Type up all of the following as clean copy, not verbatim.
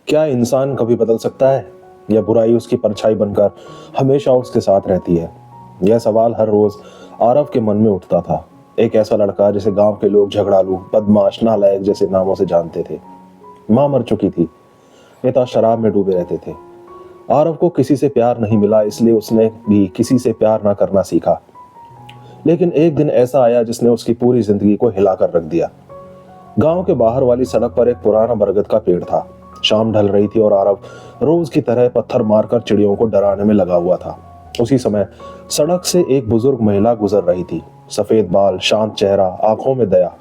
क्या इंसान कभी बदल सकता है या बुराई उसकी परछाई बनकर हमेशा उसके साथ रहती है? यह सवाल हर रोज आरव के मन में उठता था। एक ऐसा लड़का जिसे गांव के लोग झगड़ालू, बदमाश, नालायक जैसे नामों से जानते थे। मां मर चुकी थी, पिता शराब में डूबे रहते थे। आरव को किसी से प्यार नहीं मिला, इसलिए उसने भी किसी से प्यार ना करना सीखा। लेकिन एक दिन ऐसा आया जिसने उसकी पूरी जिंदगी को हिलाकर रख दिया। गांव के बाहर वाली सड़क पर एक पुराना बरगद का पेड़ था। शाम ढल रही थी और आरव रोज की तरह पत्थर मारकर चिड़ियों को डराने में लगा हुआ था। उसी समय सड़क से एक बुजुर्ग महिला गुजर रही थी। सफेद बाल, शांत चेहरा, आंखों में दया।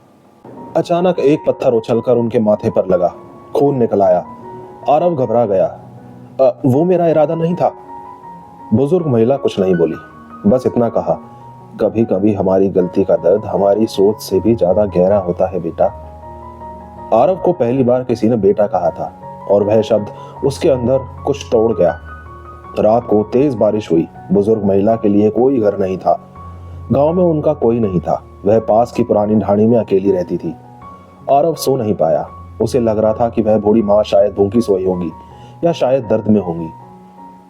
अचानक एक पत्थर उछलकर उनके माथे पर लगा। खून निकल आया। आरव घबरा गया। वो मेरा इरादा नहीं था। बुजुर्ग महिला कुछ नहीं बोली, बस इतना कहा, कभी कभी हमारी गलती का दर्द हमारी सोच से भी ज्यादा गहरा होता है बेटा। आरव को पहली बार किसी ने बेटा कहा था और वह शब्द उसके अंदर कुछ तोड़ गया। रात को तेज बारिश हुई। बुजुर्ग महिला के लिए कोई घर नहीं था। गांव में उनका कोई नहीं था। वह पास की पुरानी ढाणी में अकेली रहती थी। आरव सो नहीं पाया। उसे लग रहा था कि वह बूढ़ी माँ शायद भूखी सोई होंगी या शायद दर्द में होंगी।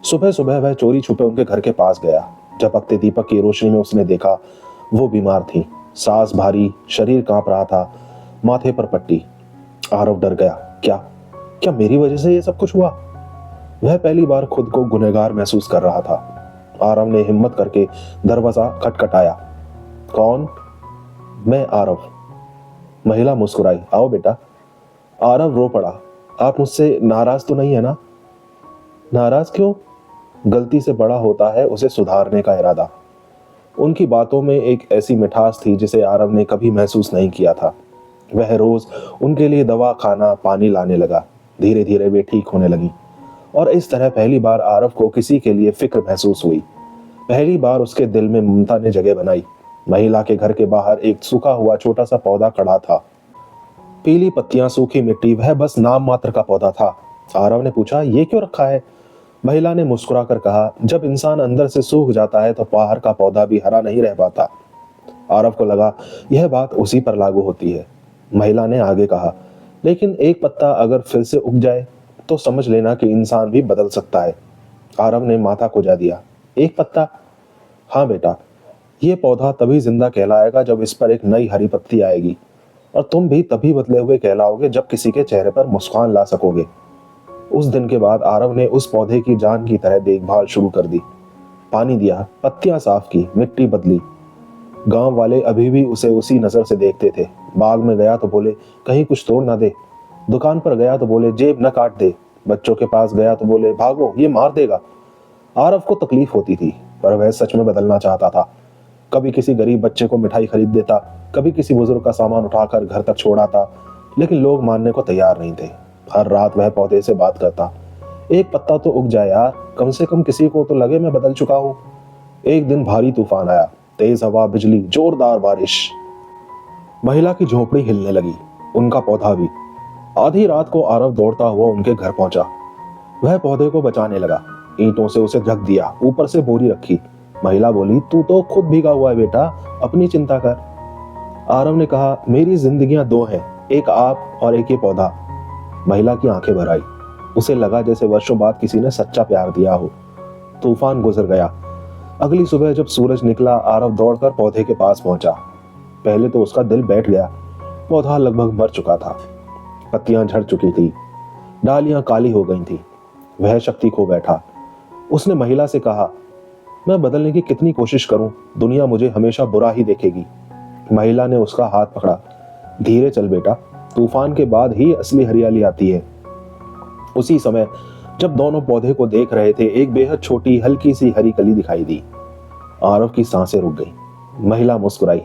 सुबह सुबह वह चोरी छुपे उनके घर के पास गया। झपकते दीपक की रोशनी में उसने देखा वो बीमार थी। सांस भारी, शरीर कांप रहा था, माथे पर पट्टी। आरव डर गया। क्या क्या मेरी वजह से ये सब कुछ हुआ? वह पहली बार खुद को गुनहगार महसूस कर रहा था। आरव ने हिम्मत करके दरवाजा खटखटाया। कौन? मैं आरव। महिला मुस्कुराई। आओ बेटा। आरव रो पड़ा। आप मुझसे नाराज तो नहीं है ना? नाराज क्यों? गलती से बड़ा होता है उसे सुधारने का इरादा। उनकी बातों में एक ऐसी मिठास थी जिसे आरव ने कभी महसूस नहीं किया था। वह रोज उनके लिए दवा, खाना, पानी लाने लगा। धीरे धीरे वे ठीक होने लगी और इस तरह पहली बार आरव को किसी के लिए फिक्र महसूस हुई। पहली बार उसके दिल में ममता ने जगह बनाई। महिला के घर के बाहर एक सूखा हुआ छोटा सा पौधा खड़ा था। पीली पत्तियां, सूखी मिट्टी, वह बस नाम मात्र का पौधा था। आरव ने पूछा, ये क्यों रखा है? महिला ने मुस्कुराकर कहा, जब इंसान अंदर से सूख जाता है तो बाहर का पौधा भी हरा नहीं रह पाता। आरव को लगा यह बात उसी पर लागू होती है। महिला ने आगे कहा, लेकिन एक पत्ता अगर फिर से उग जाए तो समझ लेना कि इंसान भी बदल सकता है। आरव ने माथा खुजा दिया। एक पत्ता? हाँ बेटा, ये पौधा तभी जिंदा कहलाएगा जब इस पर एक नई हरी पत्ती आएगी, और तुम भी तभी बदले हुए कहलाओगे जब किसी के चेहरे पर मुस्कान ला सकोगे। उस दिन के बाद आरव ने उस पौधे की जान की तरह देखभाल शुरू कर दी। पानी दिया, पत्तियां साफ की, मिट्टी बदली। गांव वाले अभी भी उसे उसी नजर से देखते थे। बाग में गया तो बोले, कहीं कुछ तोड़ ना दे। दुकान पर गया तो बोले, जेब न काट दे। बच्चों के पास गया तो बोले, भागो, ये मार देगा। आरव को तकलीफ होती थी, पर वह सच में बदलना चाहता था। कभी किसी गरीब बच्चे को मिठाई खरीद देता, कभी किसी बुजुर्ग का सामान उठाकर घर तक छोड़ आता, लेकिन लोग मानने को तैयार नहीं थे। हर रात वह पौधे से बात करता, एक पत्ता तो उग जाए यार, कम से कम किसी को तो लगे मैं बदल चुका हूं। एक दिन भारी तूफान आया। तेज हवा, बिजली, जोरदार बारिश। महिला की झोपड़ी हिलने लगी, उनका पौधा भी। आधी रात को आरव दौड़ता हुआ उनके घर पहुंचा। वह पौधे को बचाने लगा। ईंटों से उसे ढक दिया, ऊपर से बोरी रखी। महिला बोली, तू तो खुद भीगा हुआ है बेटा, अपनी चिंता कर। आरव ने कहा, मेरी जिंदगियां दो हैं, एक आप और एक ये पौधा। महिला की आंखें भर आई। उसे लगा जैसे वर्षों बाद किसी ने सच्चा प्यार दिया हो। तूफान गुजर गया। अगली सुबह जब सूरज निकला, आरव दौड़कर पौधे के पास पहुंचा। पहले तो उसका दिल बैठ गया। पौधा लगभग मर चुका था। पत्तियां झड़ चुकी थी, डालियां काली हो गई थी। वह शक्ति खो बैठा। उसने महिला से कहा, मैं बदलने की कितनी कोशिश करूं, दुनिया मुझे हमेशा बुरा ही देखेगी। महिला ने उसका हाथ पकड़ा। धीरे चल बेटा, तूफान के बाद ही असली हरियाली आती है। उसी समय जब दोनों पौधे को देख रहे थे, एक बेहद छोटी हल्की सी हरी कली दिखाई दी। आरव की सांसें रुक गई। महिला मुस्कुराई,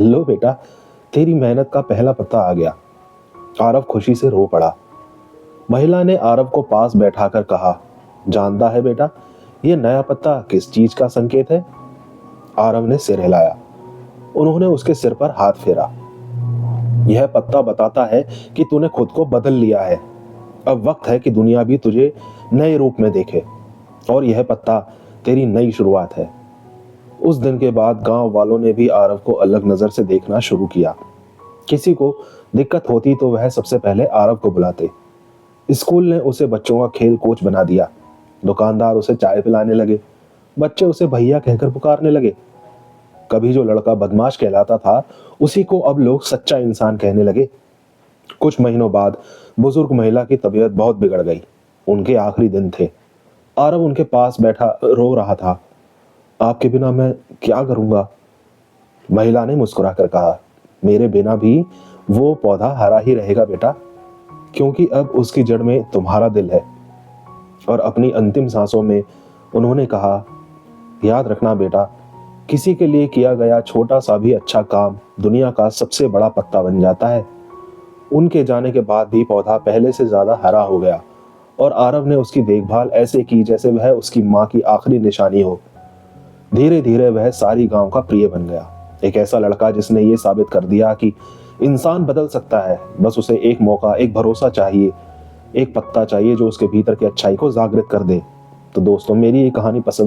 लो बेटा, तेरी मेहनत का पहला पत्ता आ गया। आरव खुशी से रो पड़ा। महिला ने आरव को पास बैठाकर कहा, जानता है बेटा, ये नया पत्ता किस चीज का संकेत है? आरव ने सिर हिलाया। उन्होंने उसके सिर पर हाथ फेरा। यह पत्ता बताता है कि तूने खुद को बदल लिया है। अब वक्त है कि दुनिया भी तुझे नए रूप में देखे, और यह पत्ता तेरी नई शुरुआत है। उस दिन के बाद गांव वालों ने भी आरव को अलग नजर से देखना शुरू किया। किसी को दिक्कत होती तो वह सबसे पहले आरव को बुलाते। स्कूल ने उसे बच्चों का खेल कोच बना दिया। दुकानदार उसे चाय पिलाने लगे। बच्चे उसे भैया कहकर पुकारने लगे। कभी जो लड़का बदमाश कहलाता था, उसी को अब लोग सच्चा इंसान कहने लगे। कुछ महीनों बाद बुजुर्ग महिला की तबीयत बहुत बिगड़ गई। उनके आखिरी दिन थे। आरव उनके पास बैठा रो रहा था। आपके बिना मैं क्या करूंगा? महिला ने मुस्कुरा कर कहा, मेरे बिना भी वो पौधा हरा ही रहेगा बेटा, क्योंकि अब उसकी जड़ में तुम्हारा दिल है। और अपनी अंतिम सांसों में उन्होंने कहा, याद रखना बेटा, किसी के लिए किया गया छोटा सा भी अच्छा काम दुनिया का सबसे बड़ा पत्ता बन जाता है। उनके जाने के बाद भी पौधा पहले से ज्यादा हरा हो गया और आरव ने उसकी देखभाल ऐसे की जैसे वह उसकी माँ की आखिरी निशानी हो। धीरे धीरे वह सारी गांव का प्रिय बन गया। एक ऐसा लड़का जिसने ये साबित कर दिया कि इंसान बदल सकता है, बस उसे एक मौका, एक भरोसा चाहिए, एक पत्ता चाहिए जो उसके भीतर की अच्छाई को जागृत कर दे। तो दोस्तों, मेरी ये कहानी पसंद